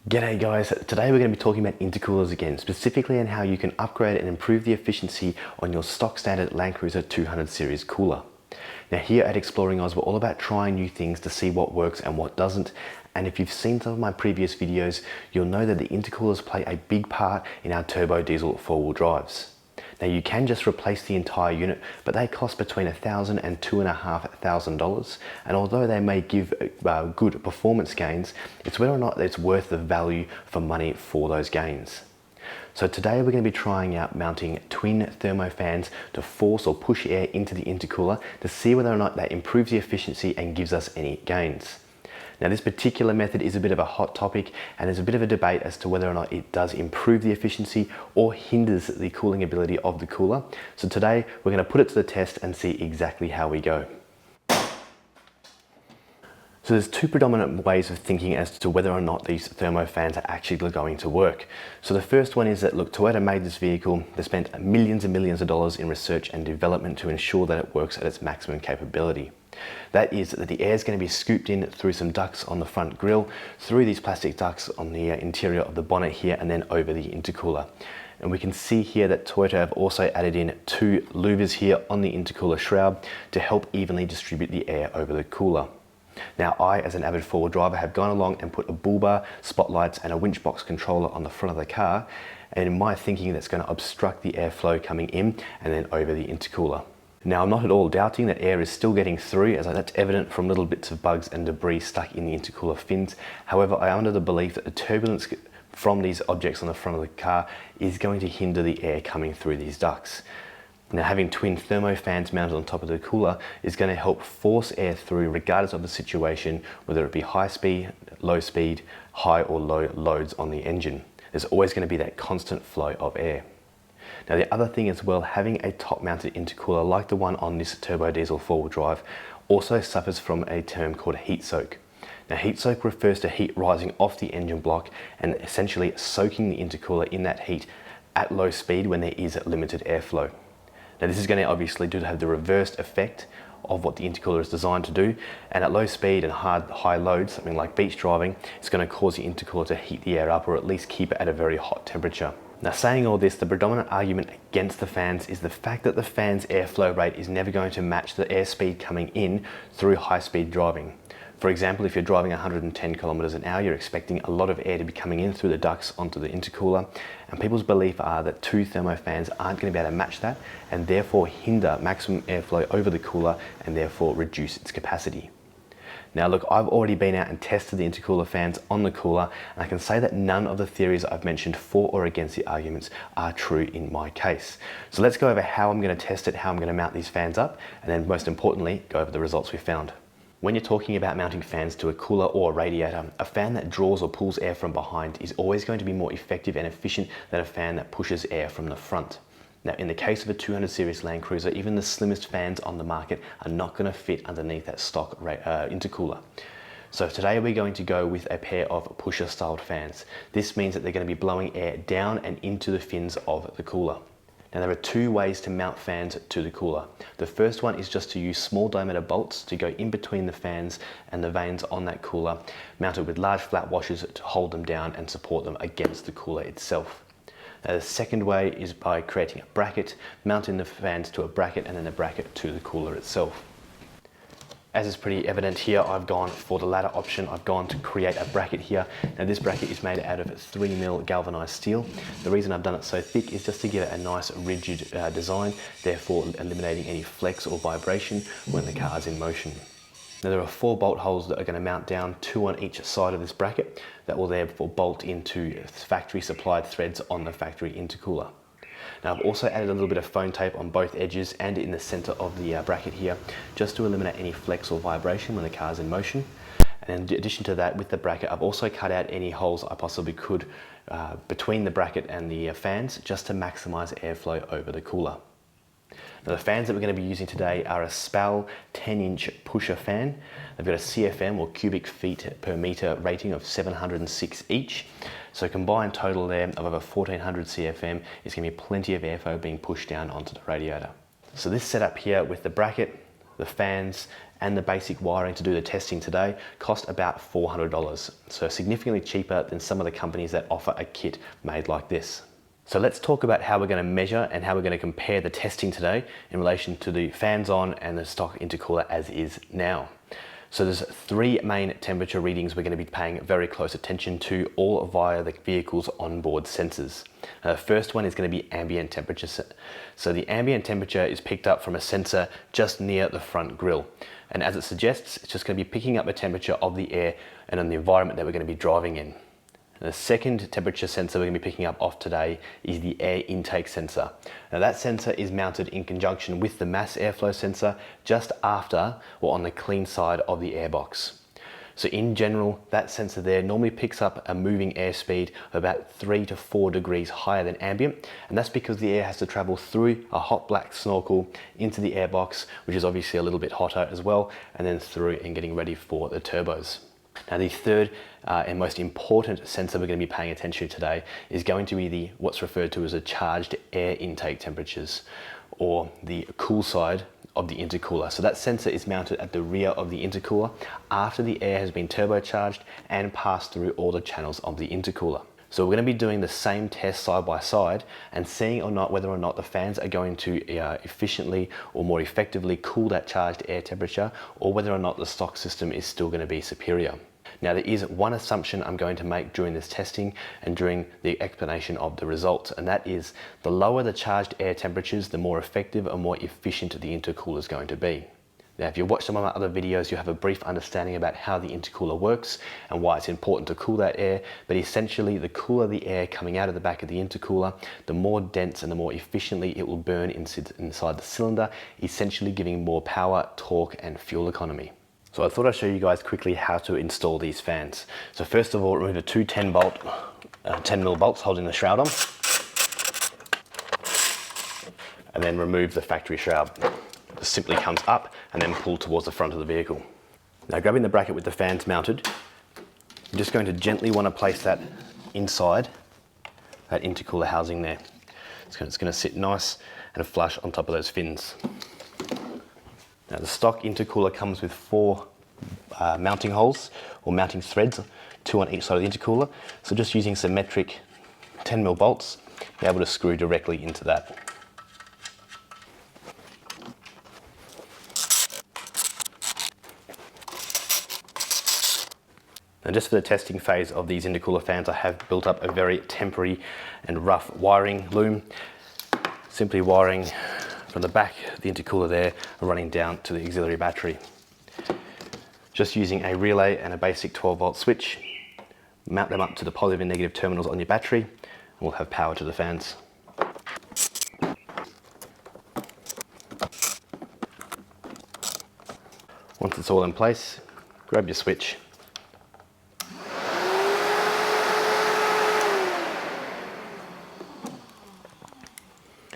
G'day guys, today we're going to be talking about intercoolers again, specifically on how you can upgrade and improve the efficiency on your stock standard Landcruiser 200 series cooler. Now here at Exploring Oz, we're all about trying new things to see what works and what doesn't. And if you've seen some of my previous videos, you'll know that the intercoolers play a big part in our turbo diesel four-wheel drives. Now you can just replace the entire unit, but they cost between $1,000 and $2,500. And although they may give good performance gains, it's whether or not it's worth the value for money for those gains. So today we're going to be trying out mounting twin thermofans to force or push air into the intercooler to see whether or not that improves the efficiency and gives us any gains. Now this particular method is a bit of a hot topic and there's a bit of a debate as to whether or not it does improve the efficiency or hinders the cooling ability of the cooler. So today we're going to put it to the test and see exactly how we go. So there's two predominant ways of thinking as to whether or not these thermofans are actually going to work. So the first one is that, look, Toyota made this vehicle, they spent millions and millions of dollars in research and development to ensure that it works at its maximum capability. That is that the air is going to be scooped in through some ducts on the front grille, through these plastic ducts on the interior of the bonnet here, and then over the intercooler. And we can see here that Toyota have also added in two louvers here on the intercooler shroud to help evenly distribute the air over the cooler. Now I, as an avid four-wheel driver, have gone along and put a bull bar, spotlights and a winch box controller on the front of the car, and in my thinking that's going to obstruct the airflow coming in and then over the intercooler. Now I'm not at all doubting that air is still getting through, as that's evident from little bits of bugs and debris stuck in the intercooler fins. However, I am under the belief that the turbulence from these objects on the front of the car is going to hinder the air coming through these ducts. Now having twin thermofans mounted on top of the cooler is going to help force air through regardless of the situation, whether it be high speed, low speed, high or low loads on the engine. There's always going to be that constant flow of air. Now the other thing as well, having a top mounted intercooler like the one on this turbo diesel four-wheel drive also suffers from a term called heat soak. Now heat soak refers to heat rising off the engine block and essentially soaking the intercooler in that heat at low speed when there is limited airflow. Now this is going to obviously have the reversed effect of what the intercooler is designed to do, and at low speed and high loads, something like beach driving, it's going to cause the intercooler to heat the air up or at least keep it at a very hot temperature. Now saying all this, the predominant argument against the fans is the fact that the fan's airflow rate is never going to match the airspeed coming in through high speed driving. For example, if you're driving 110 kilometers an hour, you're expecting a lot of air to be coming in through the ducts onto the intercooler, and people's belief are that two thermofans aren't going to be able to match that and therefore hinder maximum airflow over the cooler and therefore reduce its capacity. Now look, I've already been out and tested the intercooler fans on the cooler, and I can say that none of the theories I've mentioned for or against the arguments are true in my case. So let's go over how I'm going to test it, how I'm going to mount these fans up, and then most importantly, go over the results we found. When you're talking about mounting fans to a cooler or a radiator, a fan that draws or pulls air from behind is always going to be more effective and efficient than a fan that pushes air from the front. Now in the case of a 200 series Landcruiser, even the slimmest fans on the market are not going to fit underneath that stock intercooler. So today we're going to go with a pair of pusher styled fans. This means that they're going to be blowing air down and into the fins of the cooler. Now there are two ways to mount fans to the cooler. The first one is just to use small diameter bolts to go in between the fans and the vanes on that cooler, mounted with large flat washers to hold them down and support them against the cooler itself. Now the second way is by creating a bracket, mounting the fans to a bracket and then a bracket to the cooler itself. As is pretty evident here, I've gone for the latter option. I've gone to create a bracket here. Now this bracket is made out of 3mm galvanized steel. The reason I've done it so thick is just to give it a nice rigid design, therefore eliminating any flex or vibration when the car is in motion. Now there are 4 bolt holes that are going to mount down, 2 on each side of this bracket, that will therefore bolt into factory supplied threads on the factory intercooler. Now I've also added a little bit of foam tape on both edges and in the center of the bracket here, just to eliminate any flex or vibration when the car is in motion. And in addition to that, with the bracket, I've also cut out any holes I possibly could between the bracket and the fans, just to maximize airflow over the cooler. Now the fans that we're going to be using today are a SPAL 10-inch pusher fan. They've got a CFM or cubic feet per meter rating of 706 each. So combined total there of over 1400 CFM is going to be plenty of airflow being pushed down onto the radiator. So this setup here with the bracket, the fans, and the basic wiring to do the testing today cost about $400. So significantly cheaper than some of the companies that offer a kit made like this. So let's talk about how we're going to measure and how we're going to compare the testing today in relation to the fans on and the stock intercooler as is now. So there's 3 main temperature readings we're going to be paying very close attention to, all via the vehicle's onboard sensors. The first one is going to be ambient temperature. So the ambient temperature is picked up from a sensor just near the front grille. And as it suggests, it's just going to be picking up the temperature of the air and on the environment that we're going to be driving in. The second temperature sensor we're going to be picking up off today is the air intake sensor. Now that sensor is mounted in conjunction with the mass airflow sensor just after or on the clean side of the airbox. So in general, that sensor there normally picks up a moving airspeed of about 3 to 4 degrees higher than ambient, and that's because the air has to travel through a hot black snorkel into the airbox, which is obviously a little bit hotter as well, and then through and getting ready for the turbos. Now the third and most important sensor we're going to be paying attention to today is going to be what's referred to as the charged air intake temperatures, or the cool side of the intercooler. So that sensor is mounted at the rear of the intercooler after the air has been turbocharged and passed through all the channels of the intercooler. So we're going to be doing the same test side by side and seeing whether or not the fans are going to efficiently or more effectively cool that charged air temperature, or whether or not the stock system is still going to be superior. Now there is one assumption I'm going to make during this testing and during the explanation of the results, and that is the lower the charged air temperatures, the more effective and more efficient the intercooler is going to be. Now if you watch some of my other videos, you have a brief understanding about how the intercooler works and why it's important to cool that air, but essentially the cooler the air coming out of the back of the intercooler, the more dense and the more efficiently it will burn inside the cylinder, essentially giving more power, torque and fuel economy. So I thought I'd show you guys quickly how to install these fans. So first of all, remove the two 10 mil bolts holding the shroud on, and then remove the factory shroud. It simply comes up and then pull towards the front of the vehicle. Now grabbing the bracket with the fans mounted, you're just going to gently want to place that inside that intercooler housing there. It's going to sit nice and flush on top of those fins. Now the stock intercooler comes with 4 mounting holes or mounting threads, 2 on each side of the intercooler. So just using some metric 10 mil bolts, you're able to screw directly into that. Now just for the testing phase of these intercooler fans, I have built up a very temporary and rough wiring loom. Simply wiring from the back of the intercooler there, running down to the auxiliary battery. Just using a relay and a basic 12 volt switch, mount them up to the positive and negative terminals on your battery, and we'll have power to the fans. Once it's all in place, grab your switch.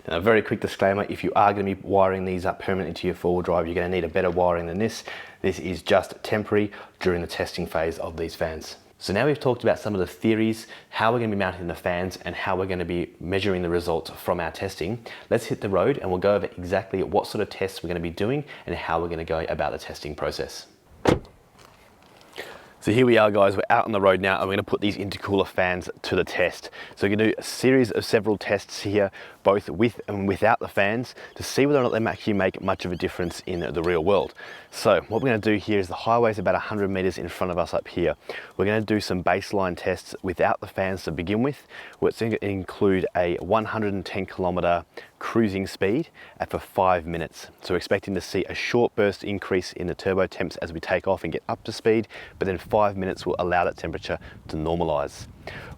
Now, a very quick disclaimer, if you are going to be wiring these up permanently to your four-wheel drive, you're going to need a better wiring than this. This is just temporary during the testing phase of these fans. So now we've talked about some of the theories, how we're going to be mounting the fans and how we're going to be measuring the results from our testing. Let's hit the road and we'll go over exactly what sort of tests we're going to be doing and how we're going to go about the testing process. So here we are guys, we're out on the road now and we're going to put these intercooler fans to the test. So we're going to do a series of several tests here, both with and without the fans, to see whether or not they actually make much of a difference in the real world. So what we're going to do here is the highway is about 100 meters in front of us up here. We're going to do some baseline tests without the fans to begin with. It's going to include a 110 kilometer cruising speed for 5 minutes. So we're expecting to see a short burst increase in the turbo temps as we take off and get up to speed, but then 5 minutes will allow that temperature to normalize.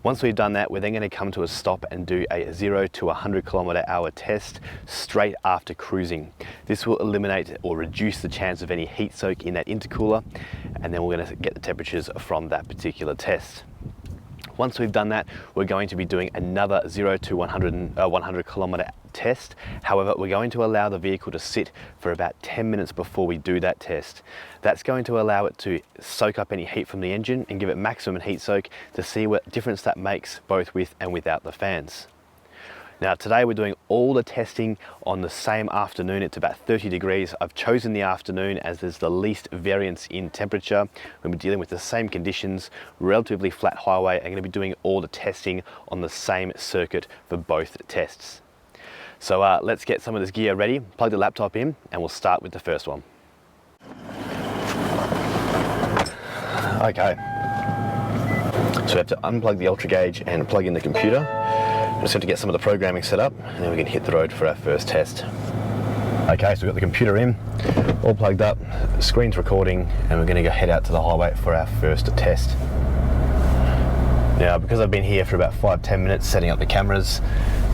Once we've done that, we're then going to come to a stop and do a 0 to 100 km/h test straight after cruising. This will eliminate or reduce the chance of any heat soak in that intercooler, and then we're going to get the temperatures from that particular test. Once we've done that, we're going to be doing another 0 to 100 km test. However, we're going to allow the vehicle to sit for about 10 minutes before we do that test. That's going to allow it to soak up any heat from the engine and give it maximum heat soak to see what difference that makes both with and without the fans. Now today we're doing all the testing on the same afternoon. It's about 30 degrees. I've chosen the afternoon as there's the least variance in temperature. We'll be dealing with the same conditions, relatively flat highway. I'm going to be doing all the testing on the same circuit for both tests. So let's get some of this gear ready, plug the laptop in, and we'll start with the first one. Okay, so we have to unplug the ultra gauge and plug in the computer. I'm just going to get some of the programming set up, and then we can hit the road for our first test. Okay, so we've got the computer in, all plugged up, the screen's recording, and we're going to go head out to the highway for our first test. Now, because I've been here for about 5-10 minutes setting up the cameras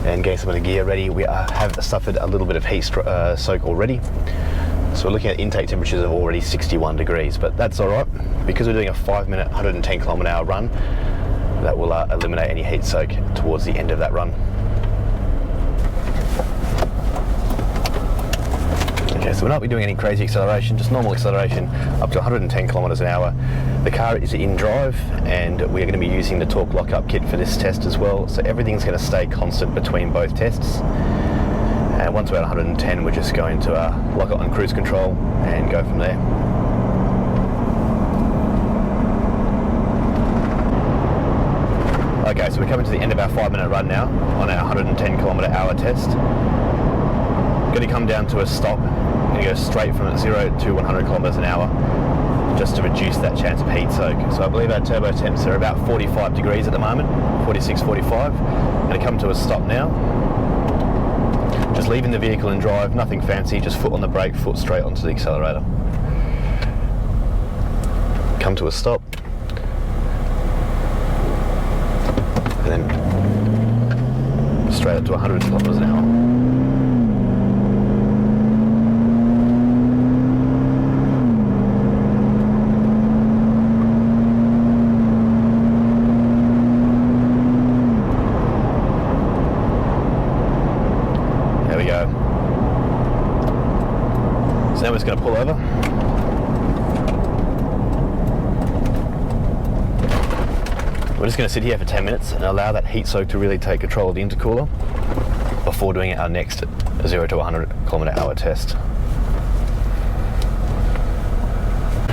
and getting some of the gear ready, we have suffered a little bit of heat soak already. So we're looking at intake temperatures of already 61 degrees, but that's all right. Because we're doing a 5-minute, 110 km/h run, that will eliminate any heat soak towards the end of that run. Okay, so we're not doing any crazy acceleration, just normal acceleration up to 110 km/h. The car is in drive, and we're going to be using the torque lockup kit for this test as well, so everything's going to stay constant between both tests. And once we're at 110, we're just going to lock it on cruise control and go from there. Okay, so we're coming to the end of our 5-minute run now on our 110 km/h test. Going to come down to a stop. Going to go straight from 0 to 100 km/h just to reduce that chance of heat soak. So I believe our turbo temps are about 45 degrees at the moment, 46, 45. Going to come to a stop now. Just leaving the vehicle in drive, nothing fancy, just foot on the brake, foot straight onto the accelerator. Come to a stop. And then straight up to 100 km/h. There we go. So now we're just going to pull over. We're just going to sit here for 10 minutes and allow that heat soak to really take control of the intercooler before doing our next 0 to 100 km/h test.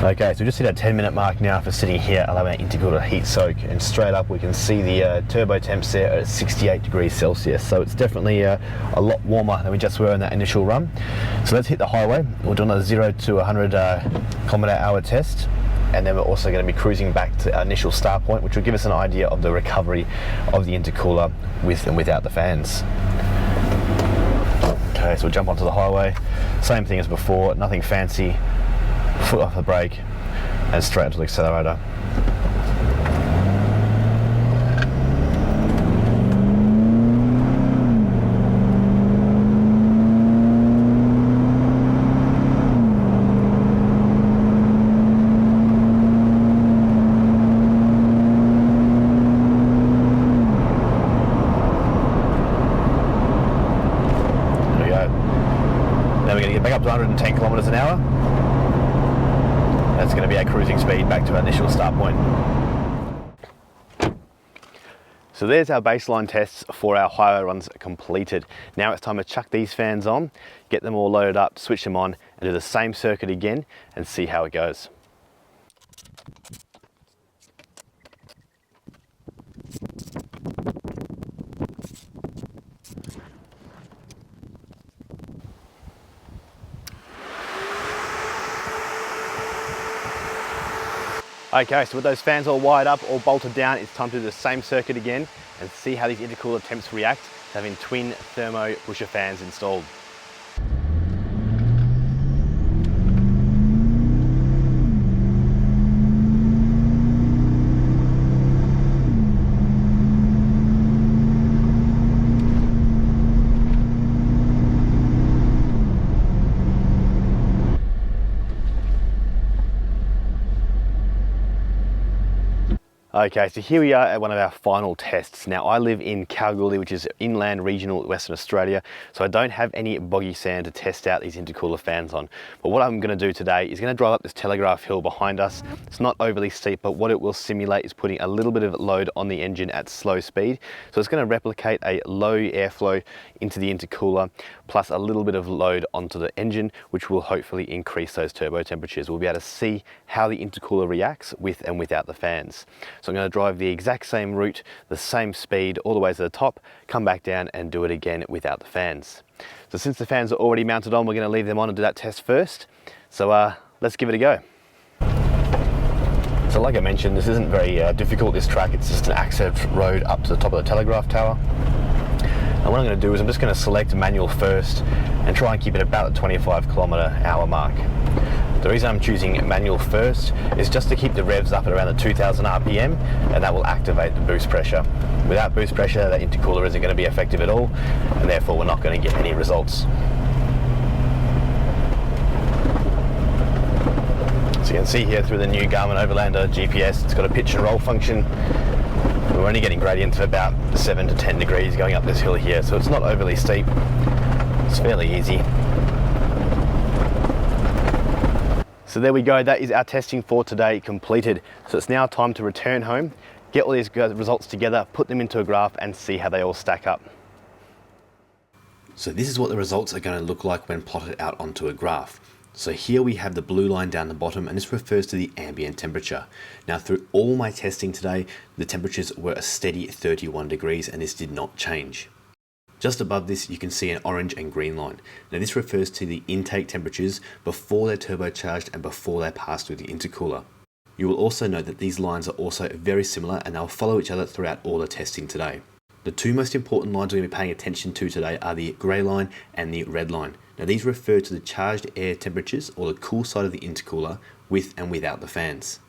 Okay, so we just hit our 10-minute mark now for sitting here, allowing our intercooler to heat soak, and straight up we can see the turbo temps there at 68 degrees Celsius. So it's definitely a lot warmer than we just were in that initial run. So let's hit the highway. We'll do another 0 to 100 km/h test. And then we're also going to be cruising back to our initial start point, which will give us an idea of the recovery of the intercooler with and without the fans. Okay, so we'll jump onto the highway. Same thing as before, nothing fancy. Foot off the brake and straight onto the accelerator. Now we're going to get back up to 110 km/h. That's going to be our cruising speed back to our initial start point. So there's our baseline tests for our highway runs completed. Now it's time to chuck these fans on, get them all loaded up, switch them on, and do the same circuit again and see how it goes. Okay, so with those fans all wired up, all bolted down, it's time to do the same circuit again and see how these intercooler temps react to having twin thermo pusher fans installed. Okay, so here we are at one of our final tests. Now I live in Kalgoorlie, which is inland regional Western Australia, so I don't have any boggy sand to test out these intercooler fans on. But what I'm going to do today is going to drive up this telegraph hill behind us. It's not overly steep, but what it will simulate is putting a little bit of load on the engine at slow speed. So it's going to replicate a low airflow into the intercooler, plus a little bit of load onto the engine, which will hopefully increase those turbo temperatures. We'll be able to see how the intercooler reacts with and without the fans. So I'm going to drive the exact same route, the same speed, all the way to the top, come back down and do it again without the fans. So since the fans are already mounted on, we're going to leave them on and do that test first. So let's give it a go. So like I mentioned, this isn't very difficult, this track. It's just an access road up to the top of the telegraph tower. And what I'm going to do is I'm just going to select manual first and try and keep it about the 25 km/h mark. The reason I'm choosing manual first is just to keep the revs up at around the 2000 RPM, and that will activate the boost pressure. Without boost pressure, that intercooler isn't going to be effective at all, and therefore we're not going to get any results. So you can see here through the new Garmin Overlander GPS, it's got a pitch and roll function. We're only getting gradients of about 7 to 10 degrees going up this hill here, so it's not overly steep. It's fairly easy. So there we go, that is our testing for today completed. So it's now time to return home, get all these results together, put them into a graph and see how they all stack up. So this is what the results are going to look like when plotted out onto a graph. So here we have the blue line down the bottom, and this refers to the ambient temperature. Now through all my testing today, the temperatures were a steady 31 degrees and this did not change. Just above this, you can see an orange and green line. Now this refers to the intake temperatures before they're turbocharged and before they pass through the intercooler. You will also note that these lines are also very similar and they'll follow each other throughout all the testing today. The two most important lines we're going to be paying attention to today are the grey line and the red line. Now these refer to the charged air temperatures, or the cool side of the intercooler, with and without the fans.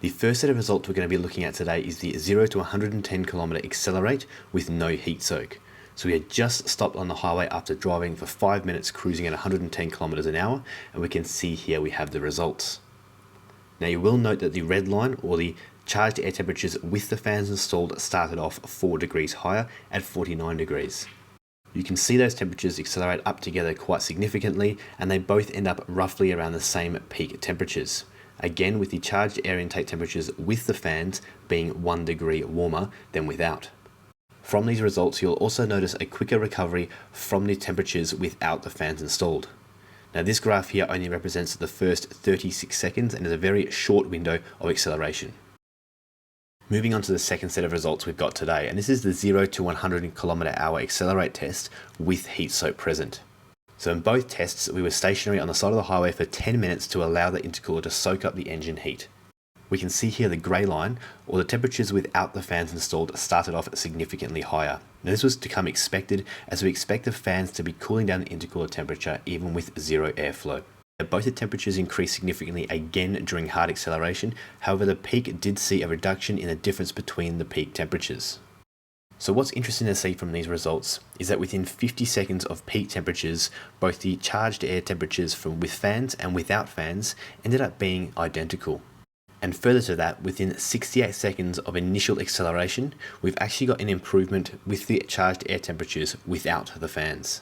The first set of results we're going to be looking at today is the 0 to 110 km accelerate with no heat soak. So we had just stopped on the highway after driving for 5 minutes, cruising at 110 km/h, and we can see here we have the results. Now you will note that the red line, or the charged air temperatures with the fans installed, started off 4 degrees higher at 49 degrees. You can see those temperatures accelerate up together quite significantly, and they both end up roughly around the same peak temperatures. Again, with the charged air intake temperatures with the fans being 1 degree warmer than without. From these results, you'll also notice a quicker recovery from the temperatures without the fans installed. Now this graph here only represents the first 36 seconds and is a very short window of acceleration. Moving on to the second set of results we've got today, and this is the 0 to 100 km/h accelerate test with heat soak present. So in both tests, we were stationary on the side of the highway for 10 minutes to allow the intercooler to soak up the engine heat. We can see here the grey line, or the temperatures without the fans installed, started off significantly higher. Now this was to come expected, as we expect the fans to be cooling down the intercooler temperature even with zero airflow. Both the temperatures increased significantly again during hard acceleration, however the peak did see a reduction in the difference between the peak temperatures. So what's interesting to see from these results is that within 50 seconds of peak temperatures, both the charged air temperatures with fans and without fans ended up being identical. And further to that, within 68 seconds of initial acceleration, we've actually got an improvement with the charged air temperatures without the fans.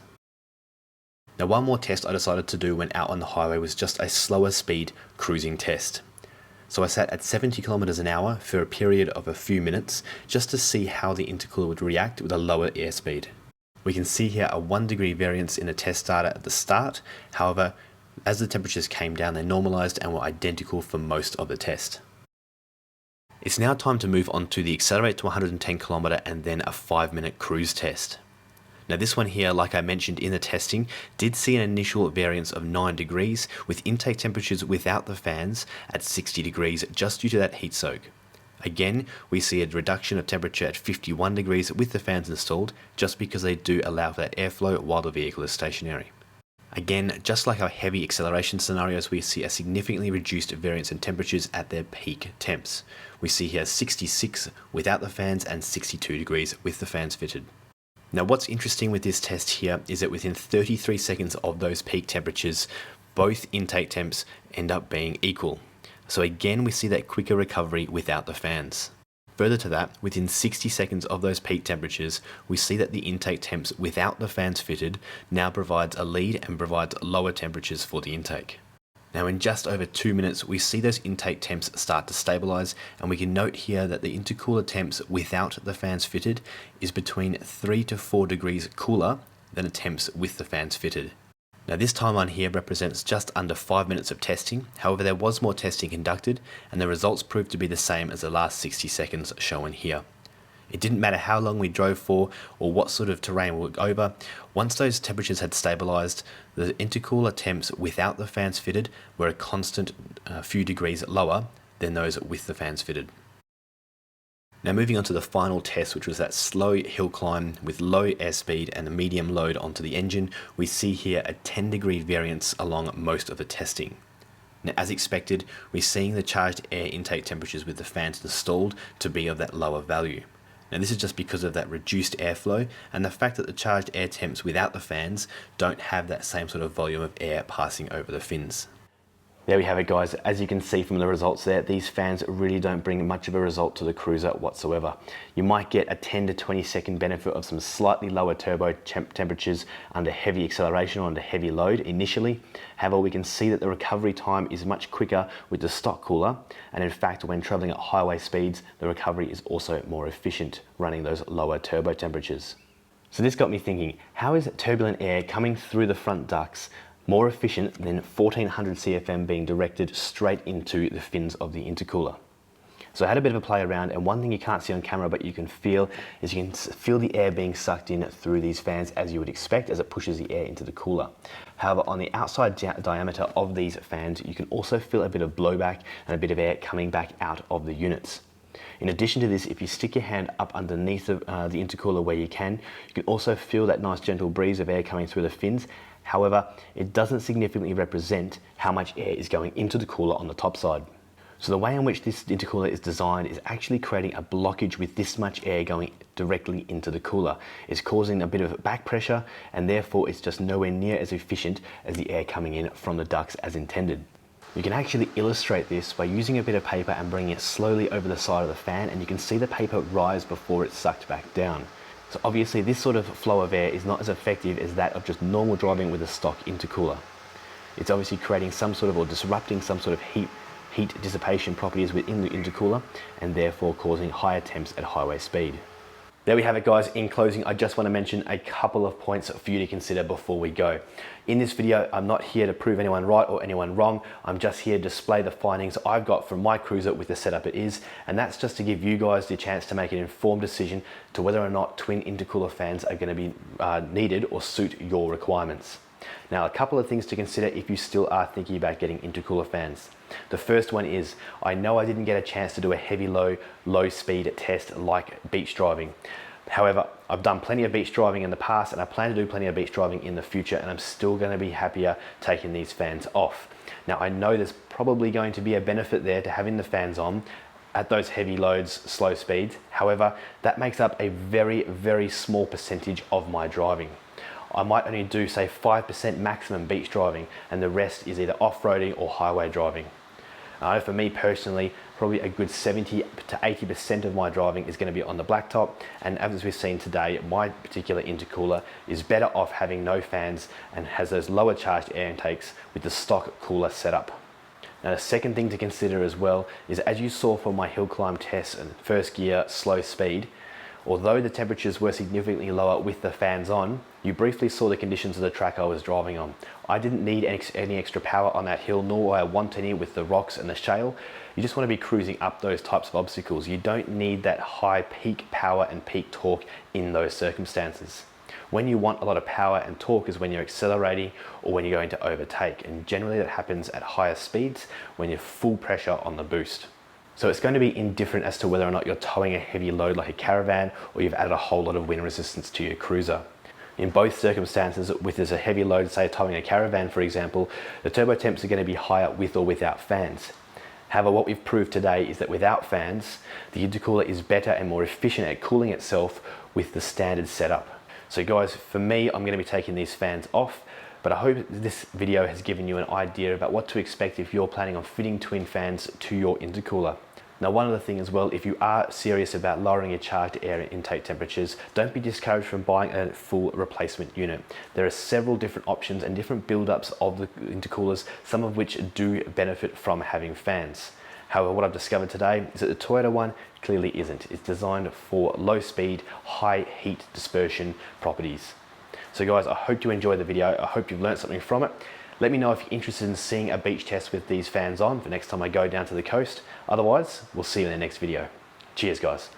Now one more test I decided to do when out on the highway was just a slower speed cruising test. So I sat at 70 km/h for a period of a few minutes just to see how the intercooler would react with a lower airspeed. We can see here a 1 degree variance in the test data at the start. However, as the temperatures came down, they normalized and were identical for most of the test. It's now time to move on to the accelerate to 110 km and then a 5-minute cruise test. Now this one here, like I mentioned in the testing, did see an initial variance of 9 degrees with intake temperatures without the fans at 60 degrees just due to that heat soak. Again, we see a reduction of temperature at 51 degrees with the fans installed just because they do allow for that airflow while the vehicle is stationary. Again, just like our heavy acceleration scenarios, we see a significantly reduced variance in temperatures at their peak temps. We see here 66 without the fans and 62 degrees with the fans fitted. Now what's interesting with this test here is that within 33 seconds of those peak temperatures, both intake temps end up being equal. So again, we see that quicker recovery without the fans. Further to that, within 60 seconds of those peak temperatures, we see that the intake temps without the fans fitted now provides a lead and provides lower temperatures for the intake. Now in just over 2 minutes, we see those intake temps start to stabilize, and we can note here that the intercooler temps without the fans fitted is between 3 to 4 degrees cooler than the temps with the fans fitted. Now this timeline here represents just under 5 minutes of testing. However, there was more testing conducted and the results proved to be the same as the last 60 seconds shown here. It didn't matter how long we drove for or what sort of terrain we were over. Once those temperatures had stabilized, the intercooler temps without the fans fitted were a constant few degrees lower than those with the fans fitted. Now moving on to the final test, which was that slow hill climb with low airspeed and a medium load onto the engine, we see here a 10-degree variance along most of the testing. Now as expected, we're seeing the charged air intake temperatures with the fans installed to be of that lower value. Now this is just because of that reduced airflow and the fact that the charged air temps without the fans don't have that same sort of volume of air passing over the fins. There we have it, guys. As you can see from the results there, these fans really don't bring much of a result to the Cruiser whatsoever. You might get a 10 to 20 second benefit of some slightly lower turbo temperatures under heavy acceleration or under heavy load initially. However, we can see that the recovery time is much quicker with the stock cooler, and in fact when traveling at highway speeds, the recovery is also more efficient running those lower turbo temperatures. So this got me thinking, how is turbulent air coming through the front ducts more efficient than 1400 CFM being directed straight into the fins of the intercooler? So I had a bit of a play around, and one thing you can't see on camera but you can feel is you can feel the air being sucked in through these fans as you would expect as it pushes the air into the cooler. However, on the outside diameter of these fans, you can also feel a bit of blowback and a bit of air coming back out of the units. In addition to this, if you stick your hand up underneath the intercooler where you can also feel that nice gentle breeze of air coming through the fins. However, it doesn't significantly represent how much air is going into the cooler on the top side. So the way in which this intercooler is designed is actually creating a blockage with this much air going directly into the cooler. It's causing a bit of back pressure, and therefore it's just nowhere near as efficient as the air coming in from the ducts as intended. You can actually illustrate this by using a bit of paper and bringing it slowly over the side of the fan, and you can see the paper rise before it's sucked back down. So obviously this sort of flow of air is not as effective as that of just normal driving with a stock intercooler. It's obviously creating some sort of, or disrupting some sort of heat dissipation properties within the intercooler, and therefore causing higher temps at highway speed. There we have it, guys. In closing, I just want to mention a couple of points for you to consider before we go. In this video, I'm not here to prove anyone right or anyone wrong. I'm just here to display the findings I've got from my Cruiser with the setup it is, and that's just to give you guys the chance to make an informed decision to whether or not twin intercooler fans are going to be needed or suit your requirements. Now, a couple of things to consider if you still are thinking about getting intercooler fans. The first one is, I know I didn't get a chance to do a heavy low speed test like beach driving. However, I've done plenty of beach driving in the past, and I plan to do plenty of beach driving in the future, and I'm still going to be happier taking these fans off. Now, I know there's probably going to be a benefit there to having the fans on at those heavy loads, slow speeds. However, that makes up a very, very small percentage of my driving. I might only do, say, 5% maximum beach driving, and the rest is either off-roading or highway driving. For me personally, probably a good 70 to 80% of my driving is going to be on the blacktop, and as we've seen today, my particular intercooler is better off having no fans and has those lower charged air intakes with the stock cooler setup. Now, the second thing to consider as well is, as you saw from my hill climb tests and first gear slow speed, although the temperatures were significantly lower with the fans on, you briefly saw the conditions of the track I was driving on. I didn't need any extra power on that hill, nor I want any with the rocks and the shale. You just want to be cruising up those types of obstacles. You don't need that high peak power and peak torque in those circumstances. When you want a lot of power and torque is when you're accelerating or when you're going to overtake, and generally that happens at higher speeds when you're full pressure on the boost. So it's going to be indifferent as to whether or not you're towing a heavy load like a caravan or you've added a whole lot of wind resistance to your Cruiser. In both circumstances, with there's a heavy load, say towing a caravan for example, the turbo temps are going to be higher with or without fans. However, what we've proved today is that without fans, the intercooler is better and more efficient at cooling itself with the standard setup. So guys, for me, I'm going to be taking these fans off, but I hope this video has given you an idea about what to expect if you're planning on fitting twin fans to your intercooler. Now, one other thing as well, if you are serious about lowering your charged air intake temperatures, don't be discouraged from buying a full replacement unit. There are several different options and different build-ups of the intercoolers, some of which do benefit from having fans. However, what I've discovered today is that the Toyota one clearly isn't. It's designed for low speed, high heat dispersion properties. So guys, I hope you enjoyed the video. I hope you've learned something from it. Let me know if you're interested in seeing a beach test with these fans on for next time I go down to the coast. Otherwise, we'll see you in the next video. Cheers, guys.